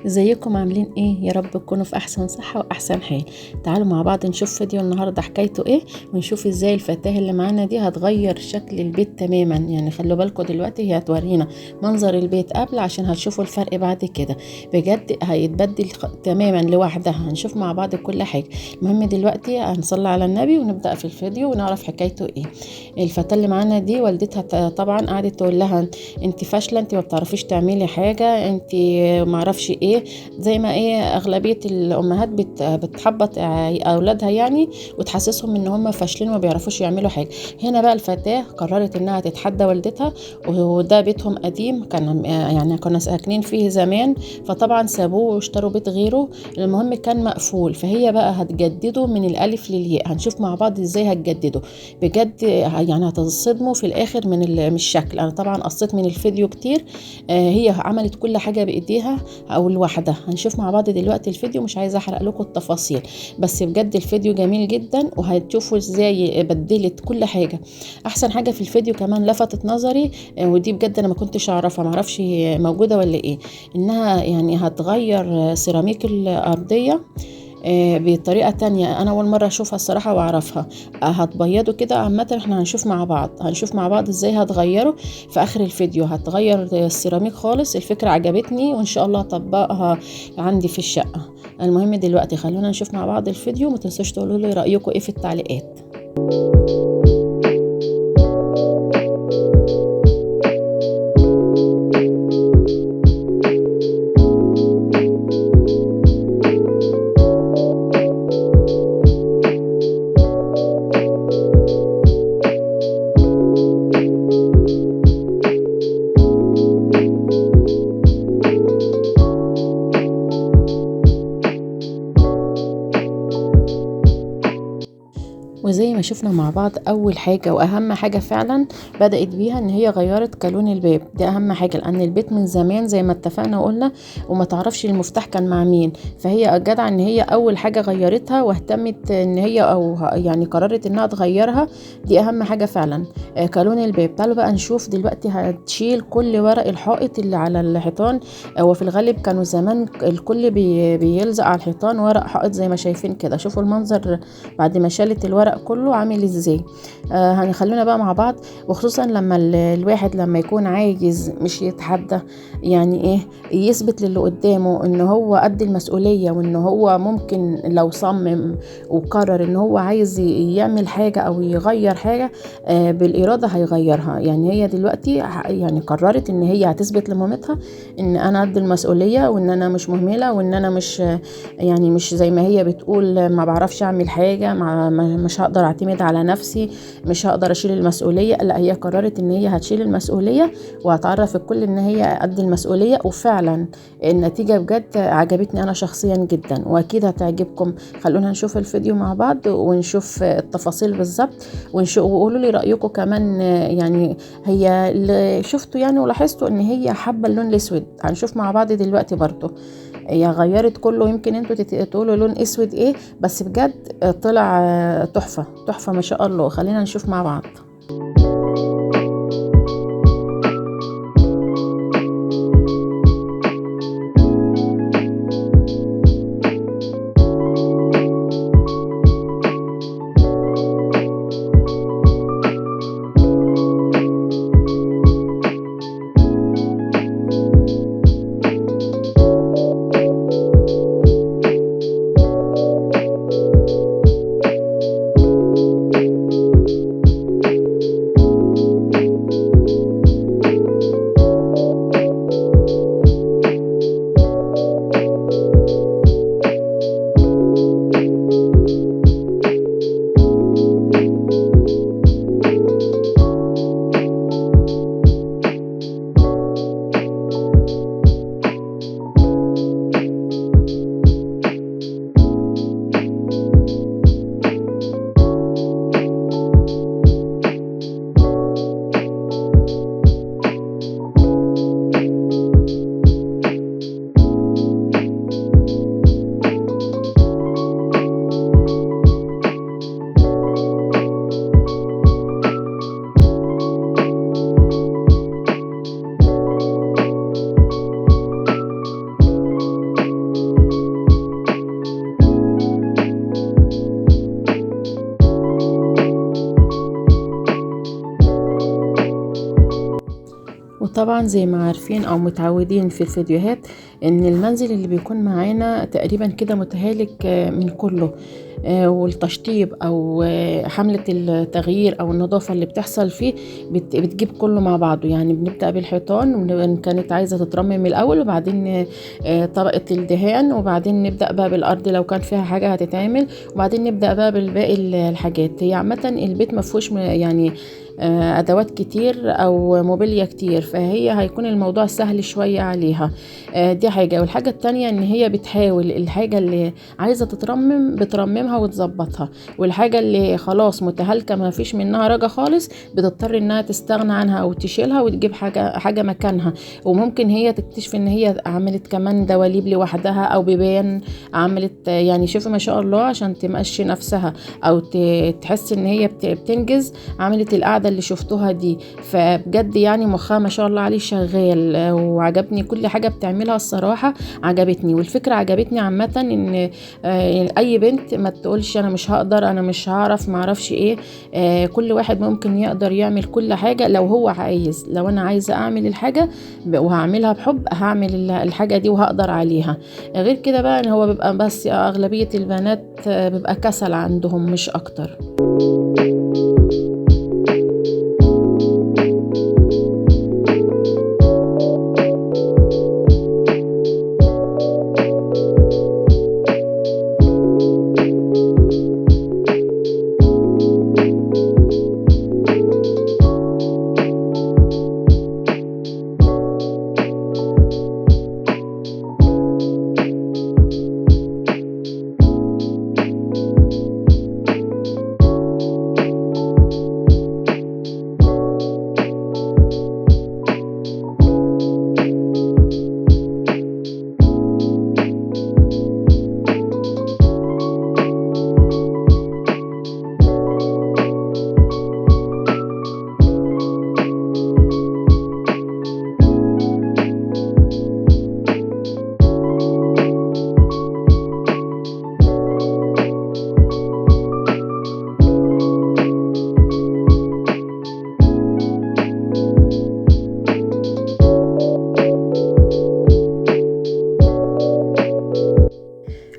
ازيكم عاملين ايه؟ يا رب تكونوا في احسن صحة واحسن حال. تعالوا مع بعض نشوف فيديو النهاردة حكايته ايه، ونشوف ازاي الفتاة اللي معانا دي هتغير شكل البيت تماما. يعني خلوا بالكم دلوقتي هي هتورينا منظر البيت قبل عشان هتشوفوا الفرق بعد كده. بجد هيتبدل تماما لوحدها. هنشوف مع بعض كل حاجة. المهم دلوقتي هنصلي على النبي ونبدأ في الفيديو ونعرف حكايته ايه. الفتاة اللي معانا دي والدتها طبعا قعدت تقول لها انت فاشلة، انت ما بتعرفيش تعملي حاجة، انت معرفش ايه. زي ما ايه اغلبيه الامهات بتحبط اولادها يعني، وتحسسهم ان هم فاشلين وما بيعرفوش يعملوا حاجه. هنا بقى الفتاه قررت انها تتحدى والدتها، وده بيتهم قديم كان يعني كنا ساكنين فيه زمان، فطبعا سابوه واشتروا بيت غيره. المهم كان مقفول، فهي بقى هتجدده من الالف للياء. هنشوف مع بعض ازاي هتجدده. بجد يعني هتصدموا في الاخر من الشكل. انا طبعا قصيت من الفيديو كتير. هي عملت كل حاجه بايديها او لوحدها. هنشوف مع بعض دلوقتي الفيديو، مش عايزه احرق لكم التفاصيل، بس بجد الفيديو جميل جدا وهتشوفوا ازاي بدلت كل حاجه. احسن حاجه في الفيديو كمان لفتت نظري، ودي بجد انا ما كنتش اعرفها، ما اعرفش موجوده ولا ايه، انها يعني هتغير سيراميك الارضيه بطريقة تانية. أنا أول مرة أشوفها الصراحة وأعرفها. هتبيضوا كده. عامة احنا هنشوف مع بعض ازاي هتغيره في آخر الفيديو. هتغير السيراميك خالص. الفكرة عجبتني وإن شاء الله أطبقها عندي في الشقة. المهم دلوقتي خلونا نشوف مع بعض الفيديو. متنسوش تقولوا لي رأيكم ايه في التعليقات. وزي ما شفنا مع بعض، اول حاجه واهم حاجه فعلا بدات بيها ان هي غيرت كالون الباب. دي اهم حاجه، لان البيت من زمان زي ما اتفقنا وقلنا، وما تعرفش المفتاح كان مع مين. فهي جدعه ان هي اول حاجه غيرتها، واهتمت ان هي او يعني قررت انها تغيرها. دي اهم حاجه فعلا. كالون الباب. تعالوا بقى نشوف دلوقتي. هتشيل كل ورق الحائط اللي على الحيطان. وفي الغالب كانوا زمان الكل بيلزق على الحيطان ورق حائط زي ما شايفين كده. شوفوا المنظر بعد ما شالت الورق كله عامل ازاي. هنخلونا بقى مع بعض. وخصوصا لما الواحد لما يكون عايز مش يتحدى، يعني ايه، يثبت للي قدامه ان هو قد المسؤولية، وان هو ممكن لو صمم وقرر ان هو عايز يعمل حاجة او يغير حاجة بالإرادة هيغيرها. يعني هي دلوقتي يعني قررت ان هي هتثبت لمامتها ان انا قد المسؤولية، وان انا مش مهملة، وان انا مش يعني مش زي ما هي بتقول ما بعرفش اعمل حاجة، مش هقدر اعتمد على نفسي، مش هقدر اشيل المسؤولية. لا، هي قررت ان هي هتشيل المسؤولية وهتعرف الكل ان هي قد المسؤولية. وفعلا النتيجة بجد عجبتني انا شخصيا جدا، واكيد هتعجبكم. خلونا نشوف الفيديو مع بعض ونشوف التفاصيل بالظبط، وقولوا لي رأيكم كمان. يعني هي اللي شفتوا يعني ولاحظتوا ان هي حابة اللون الاسود. هنشوف مع بعض دلوقتي برضو. هي غيرت كله. يمكن انتوا تقولوا لون اسود ايه، بس بجد طلع تحفة تحفة ما شاء الله. خلينا نشوف مع بعض. طبعا زي ما عارفين او متعودين في الفيديوهات ان المنزل اللي بيكون معانا تقريبا كده متهالك من كله، والتشطيب او حملة التغيير او النظافة اللي بتحصل فيه بتجيب كله مع بعضه. يعني بنبدأ بالحيطان وإن كانت عايزة تترمم الأول، وبعدين طبقة الدهان، وبعدين نبدأ بقى بالأرض لو كان فيها حاجة هتتعمل، وبعدين نبدأ بقى بالباقي الحاجات. هي عامة البيت مفهوش يعني ادوات كتير او موبيليا كتير، فهي هيكون الموضوع سهل شوية عليها. دي حاجة. والحاجة التانية ان هي بتحاول الحاجة اللي عايزة تترمم بترممها وتظبطها، والحاجة اللي خلاص متهالكة ما فيش منها رجا خالص بتضطر انها تستغنى عنها او تشيلها وتجيب حاجة مكانها. وممكن هي تكتشف ان هي عملت كمان دواليب لوحدها او بيبان، عملت يعني شوفي ما شاء الله عشان تمشي نفسها او تحس ان هي بتنجز، عملت القعدة اللي شفتوها دي. فبجد يعني مخها ما شاء الله عليه شغال، وعجبني كل حاجة بتعملها الصراحة، عجبتني. والفكرة عجبتني عامة ان اي بنت ما تقولش انا مش هقدر، انا مش هعرف، ما اعرفش ايه. كل واحد ممكن يقدر يعمل كل حاجة لو هو عايز. لو انا عايزة اعمل الحاجة وهعملها بحب هعمل الحاجة دي وهقدر عليها. غير كده بقى ان هو بيبقى بس اغلبية البنات بيبقى كسل عندهم مش اكتر.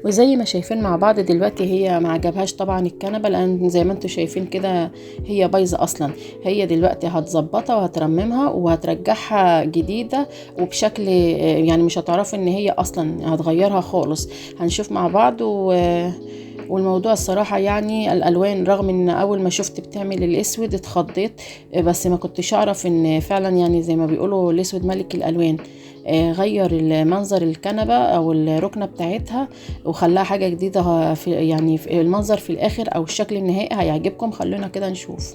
وزي ما شايفين مع بعض دلوقتي هي ما عجبهاش طبعا الكنبه، لان زي ما انتم شايفين كده هي بايظه اصلا. هي دلوقتي هتظبطها وهترممها وهترجعها جديده وبشكل يعني مش هتعرفوا ان هي اصلا هتغيرها خالص. هنشوف مع بعض. والموضوع الصراحة يعني الألوان، رغم ان اول ما شفت بتعمل الاسود اتخضيت، بس ما كنتش اعرف ان فعلا يعني زي ما بيقولوا الاسود ملك الألوان. غير المنظر الكنبة او الركنة بتاعتها وخلاها حاجة جديدة. في يعني في المنظر في الاخر او الشكل النهائي هيعجبكم. خلونا كده نشوف.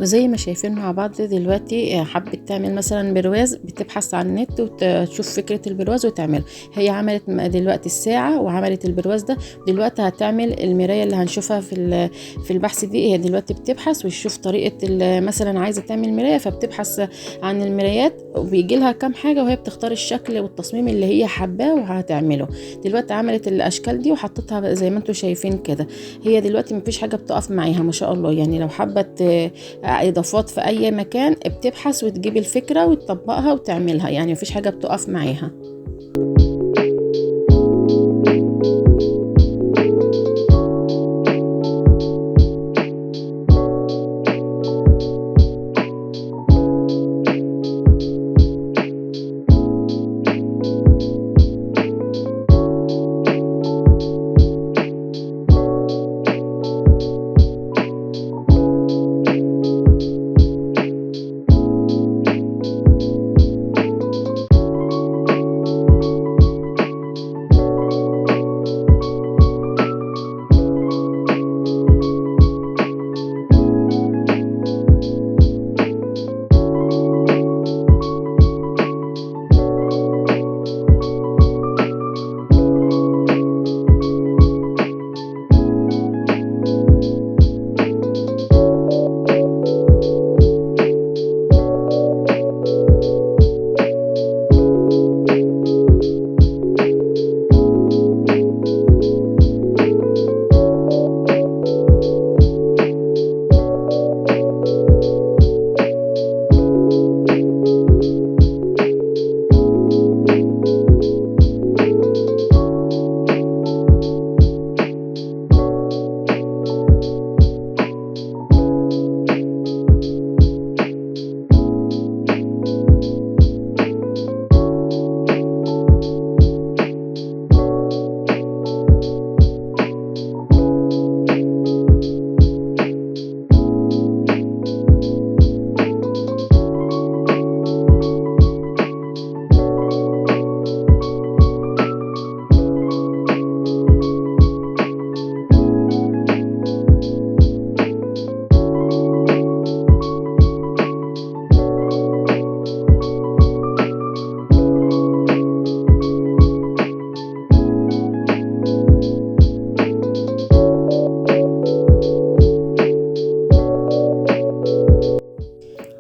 وزي ما شايفين مع بعض دلوقتي حبت تعمل مثلا برواز، بتبحث عن النت وتشوف فكرة البرواز وتعمل. هي عملت دلوقتي الساعة وعملت البرواز ده، دلوقتي هتعمل المراية اللي هنشوفها في البحث دي. هي دلوقتي بتبحث وتشوف طريقة مثلا عايزة تعمل مراية، فبتبحث عن المرايات وبيجي لها كام حاجة وهي بتختار الشكل والتصميم اللي هي حباه وهتعمله. دلوقتي عملت الاشكال دي وحطتها زي ما انتم شايفين كده. هي دلوقتي مفيش حاجة بتقف معاها ما شاء الله، يعني لو حبت اضافات في اي مكان بتبحث وتجيب الفكرة وتطبقها وتعملها، يعني مفيش حاجة بتقف معاها.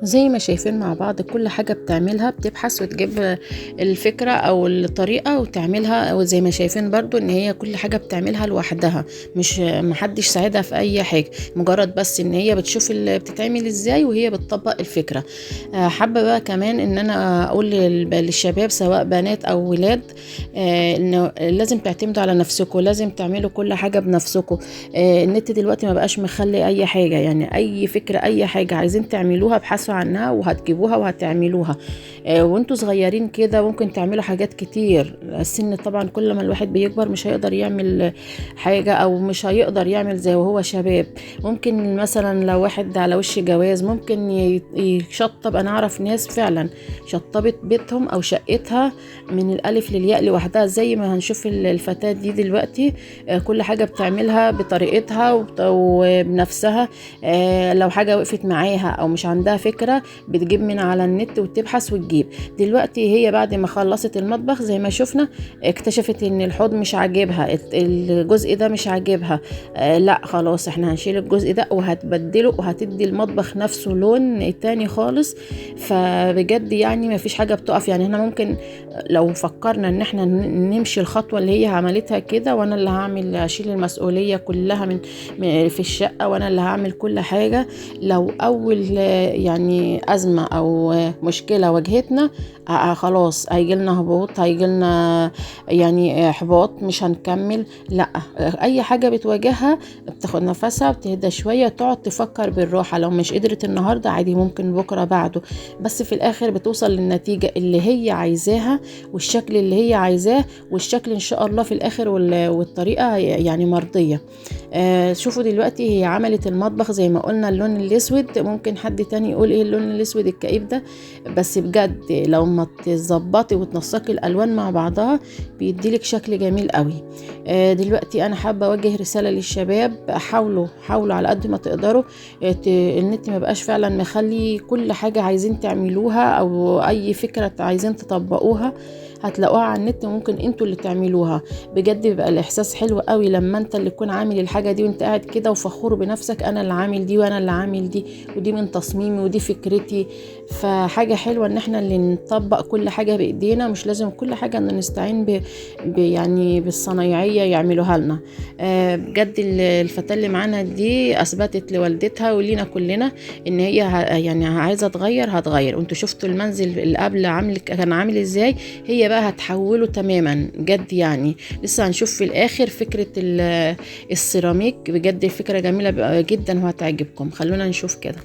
زي ما شايفين مع بعض كل حاجة بتعملها بتبحث وتجيب الفكرة او الطريقة وتعملها. وزي ما شايفين برضو ان هي كل حاجة بتعملها لوحدها، مش محدش ساعدها في اي حاجة، مجرد بس ان هي بتشوف اللي بتتعمل ازاي وهي بتطبق الفكرة. حابة بقى كمان ان انا اقول للشباب سواء بنات او ولاد انه لازم تعتمدوا على نفسكم، لازم تعملوا كل حاجة بنفسكم. النت دلوقتي ما بقاش مخلي اي حاجة، يعني اي فكرة اي حاجة عايزين تعملوها ابحثوا عنها وهتجيبوها وهتعملوها. وانتوا صغيرين كده ممكن تعملوا حاجات كتير. السن طبعا كل ما الواحد بيكبر مش هيقدر يعمل حاجة او مش هيقدر يعمل زي وهو شباب. ممكن مثلا لو واحد على وش جواز ممكن يشطب. انا اعرف ناس فعلا شطبت بيتهم او شقتها من الالف للياء لوحدها، زي ما هنشوف الفتاة دي دلوقتي كل حاجة بتعملها بطريقتها وبنفسها. لو حاجة وقفت معاها او مش عندها فكرة بتجيب من على النت وتبحث وتجيب. دلوقتي هي بعد ما خلصت المطبخ زي ما شفنا اكتشفت ان الحوض مش عاجبها، الجزء ده مش عاجبها. لا خلاص احنا هنشيل الجزء ده وهتبدله وهتدي المطبخ نفسه لون تاني خالص. فبجد يعني ما فيش حاجة بتقف. يعني احنا ممكن لو فكرنا ان احنا نمشي الخطوة اللي هي عملتها كده، وانا اللي اشيل المسؤولية كلها في الشقة وانا اللي هعمل كل حاجة، لو اول يعني ازمة او مشكلة واجهتنا خلاص هيجيلنا هبوط، هيجيلنا يعني احباط، مش هنكمل. لا، اي حاجة بتواجهها بتاخد نفسها وتهدى شوية، تقعد تفكر بالراحة. لو مش قدرت النهاردة عادي ممكن بكرة بعده، بس في الاخر بتوصل للنتيجة اللي هي عايزاها والشكل اللي هي عايزاه، والشكل ان شاء الله في الاخر والطريقة يعني مرضية. شوفوا دلوقتي هي عملت المطبخ زي ما قلنا اللون الاسود. ممكن حد تاني يقول ايه اللون الاسود الكئيب ده، بس بجد لو ما تظبطي وتنسقي الالوان مع بعضها بيديلك شكل جميل قوي. دلوقتي انا حابه اوجه رساله للشباب، حاولوا على قد ما تقدروا. النت ما بقاش فعلا مخلي كل حاجه عايزين تعملوها او اي فكره عايزين تطبقوها هتلاقوها على النت، ممكن انتوا اللي تعملوها. بجد بيبقى الاحساس حلو قوي لما انت اللي تكون عامل الحاجه دي وانت قاعد كده وفخور بنفسك، انا اللي عامل دي وانا اللي عامل دي ودي من تصميمي ودي فكرتي. فحاجه حلوه ان احنا اللي نطبق كل حاجه بايدينا، مش لازم كل حاجه ان نستعين يعني بالصنايعيه يعملوها لنا. بجد الفتاه اللي معانا دي اثبتت لوالدتها ولينا كلنا ان هي يعني عايزه تغير هتغير. وانتوا شفتوا المنزل اللي قبل كان عامل ازاي، هي بقى هتحوله تماما بجد. يعني لسه هنشوف في الاخر فكرة السيراميك. بجد الفكرة جميلة جدا وهتعجبكم، خلونا نشوف كده.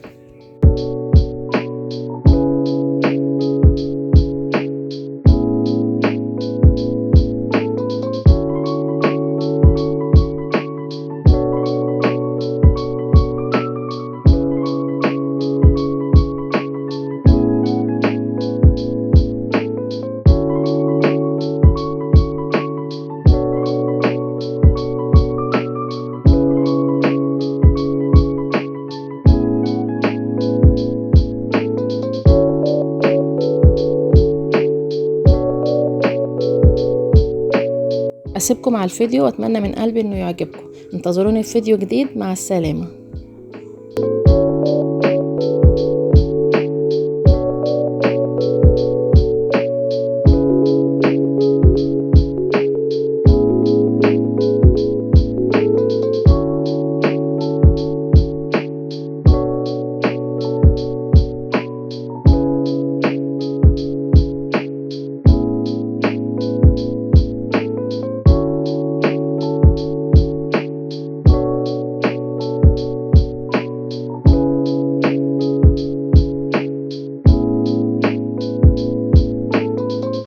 اسيبكم على الفيديو واتمنى من قلبي انه يعجبكم. انتظروني في فيديو جديد، مع السلامة.